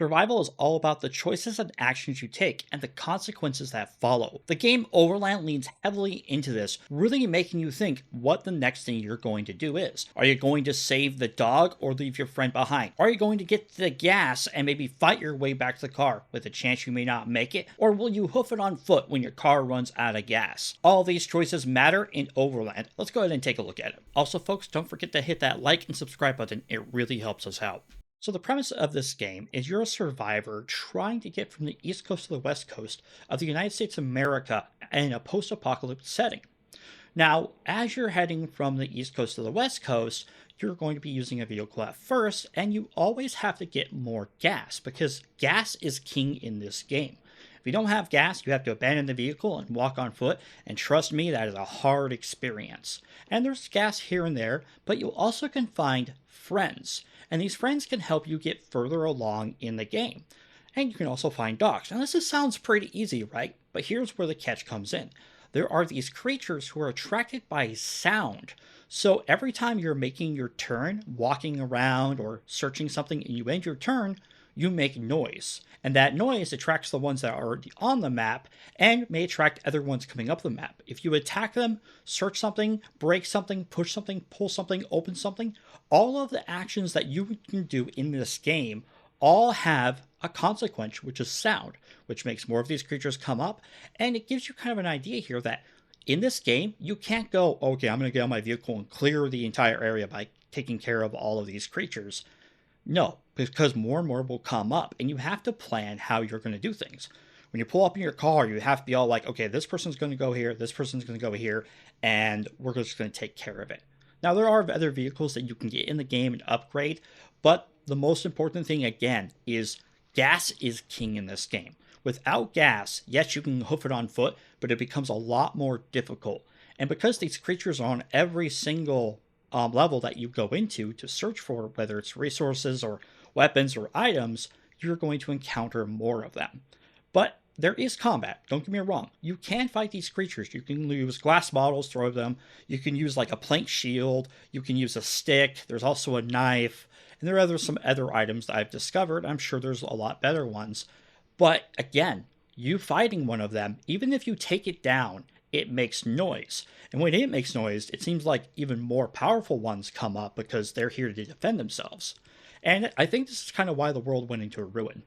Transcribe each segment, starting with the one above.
Survival is all about the choices and actions you take and the consequences that follow. The game Overland leans heavily into this, really making you think what the next thing you're going to do is. Are you going to save the dog or leave your friend behind? Are you going to get the gas and maybe fight your way back to the car with a chance you may not make it? Or will you hoof it on foot when your car runs out of gas? All these choices matter in Overland. Let's go ahead and take a look at it. Also, folks, don't forget to hit that like and subscribe button. It really helps us out. So the premise of this game is you're a survivor trying to get from the East Coast to the West Coast of the United States of America in a post-apocalyptic setting. Now, as you're heading from the East Coast to the West Coast, you're going to be using a vehicle at first, and you always have to get more gas because gas is king in this game. If you don't have gas, you have to abandon the vehicle and walk on foot, and trust me, that is a hard experience. And there's gas here and there, but you also can find friends, and these friends can help you get further along in the game. And you can also find dogs. Now, sounds pretty easy, right? But here's where the catch comes in. There are these creatures who are attracted by sound. So every time you're making your turn, walking around or searching something, and you end your turn, you make noise. And that noise attracts the ones that are already on the map and may attract other ones coming up the map. If you attack them, search something, break something, push something, pull something, open something, all of the actions that you can do in this game all have a consequence, which is sound, which makes more of these creatures come up. And it gives you kind of an idea here that in this game, you can't go, okay, I'm going to get on my vehicle and clear the entire area by taking care of all of these creatures. No, because more and more will come up, and you have to plan how you're going to do things. When you pull up in your car, you have to be all like, okay, this person's going to go here, this person's going to go here, and we're just going to take care of it. Now, there are other vehicles that you can get in the game and upgrade, but the most important thing, again, is gas is king in this game. Without gas, yes, you can hoof it on foot, but it becomes a lot more difficult. And because these creatures are on every single level that you go into to search for, whether it's resources or weapons or items, you're going to encounter more of them. But there is combat, don't get me wrong. You can fight these creatures. You can use glass bottles, throw them. You can use like a plank shield. You can use a stick. There's also a knife. And there are some other items that I've discovered. I'm sure there's a lot better ones. But again, you fighting one of them, even if you take it down, it makes noise. And when it makes noise, it seems like even more powerful ones come up because they're here to defend themselves. And I think this is kind of why the world went into ruin.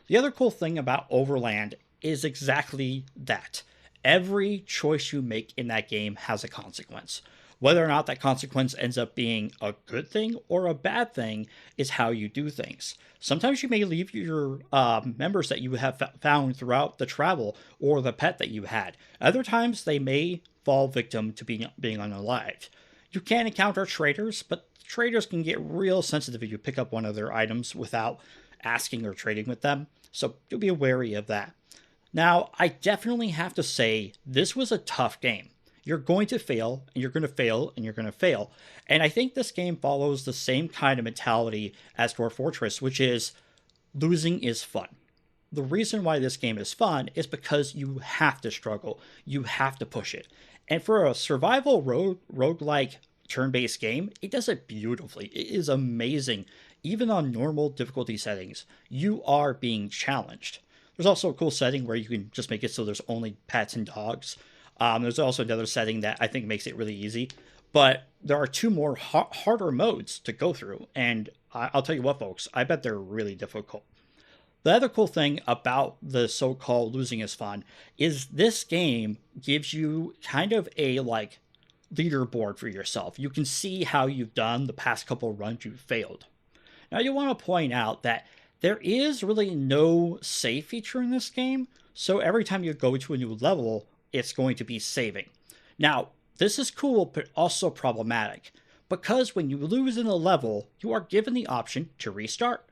The other cool thing about Overland is exactly that. Every choice you make in that game has a consequence. Whether or not that consequence ends up being a good thing or a bad thing is how you do things. Sometimes you may leave your members that you have found throughout the travel or the pet that you had. Other times they may fall victim to being unalived. You can encounter traders, but traders can get real sensitive if you pick up one of their items without asking or trading with them. So do be wary of that. Now, I definitely have to say this was a tough game. You're going to fail, and you're going to fail, and you're going to fail. And I think this game follows the same kind of mentality as Dwarf Fortress, which is losing is fun. The reason why this game is fun is because you have to struggle. You have to push it. And for a survival roguelike turn-based game, it does it beautifully. It is amazing. Even on normal difficulty settings, you are being challenged. There's also a cool setting where you can just make it so there's only pets and dogs. There's also another setting that I think makes it really easy. But there are two more harder modes to go through. And I'll tell you what, folks, I bet they're really difficult. The other cool thing about the so-called losing is fun is this game gives you kind of a like leaderboard for yourself. You can see how you've done the past couple runs you've failed. Now you want to point out that there is really no save feature in this game. So every time you go to a new level, it's going to be saving. Now, this is cool, but also problematic, because when you lose in a level, you are given the option to restart.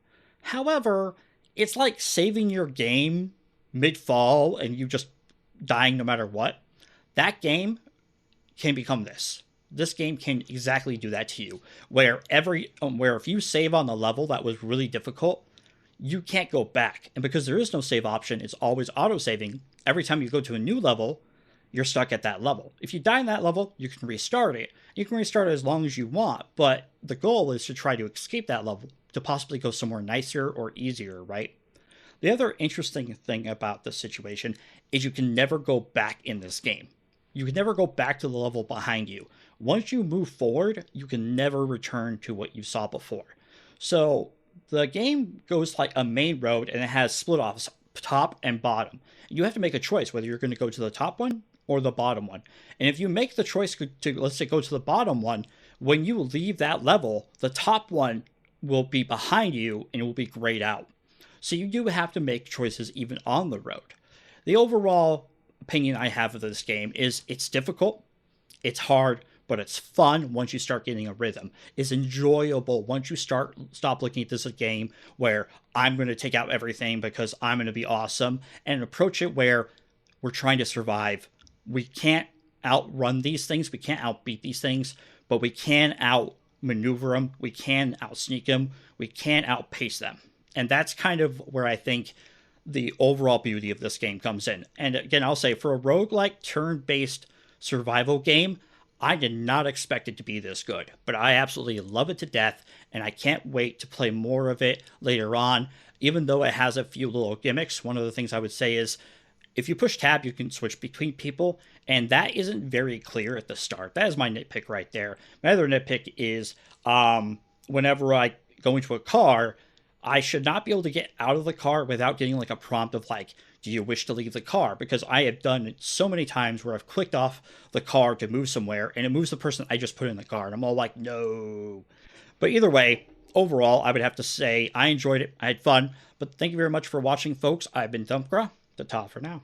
However, it's like saving your game mid-fall and you just dying no matter what. That game can become this. This game can exactly do that to you, where if you save on the level that was really difficult, you can't go back. And because there is no save option, it's always auto-saving. Every time you go to a new level, you're stuck at that level. If you die in that level, you can restart it. You can restart it as long as you want, but the goal is to try to escape that level to possibly go somewhere nicer or easier, right? The other interesting thing about this situation is you can never go back in this game. You can never go back to the level behind you. Once you move forward, you can never return to what you saw before. So the game goes like a main road and it has split offs, top and bottom. You have to make a choice whether you're going to go to the top one or the bottom one. And if you make the choice to, let's say, go to the bottom one, when you leave that level, the top one will be behind you and it will be grayed out. So you do have to make choices even on the road. The overall opinion I have of this game is it's difficult, it's hard, but it's fun once you start getting a rhythm. It's enjoyable once you stop looking at this as a game where I'm going to take out everything because I'm going to be awesome, and approach it where we're trying to survive. We can't outrun these things, we can't outbeat these things, but we can outmaneuver them, we can outsneak them, we can outpace them. And that's kind of where I think the overall beauty of this game comes in. And again, I'll say for a roguelike turn-based survival game, I did not expect it to be this good, but I absolutely love it to death, and I can't wait to play more of it later on. Even though it has a few little gimmicks, one of the things I would say is if you push tab, you can switch between people, and that isn't very clear at the start. That is my nitpick right there. My other nitpick is whenever I go into a car, I should not be able to get out of the car without getting like a prompt of like, do you wish to leave the car? Because I have done it so many times where I've clicked off the car to move somewhere and it moves the person I just put in the car. And I'm all like, no. But either way, overall, I would have to say I enjoyed it. I had fun. But thank you very much for watching, folks. I've been Thumpgra. Ta-ta for now.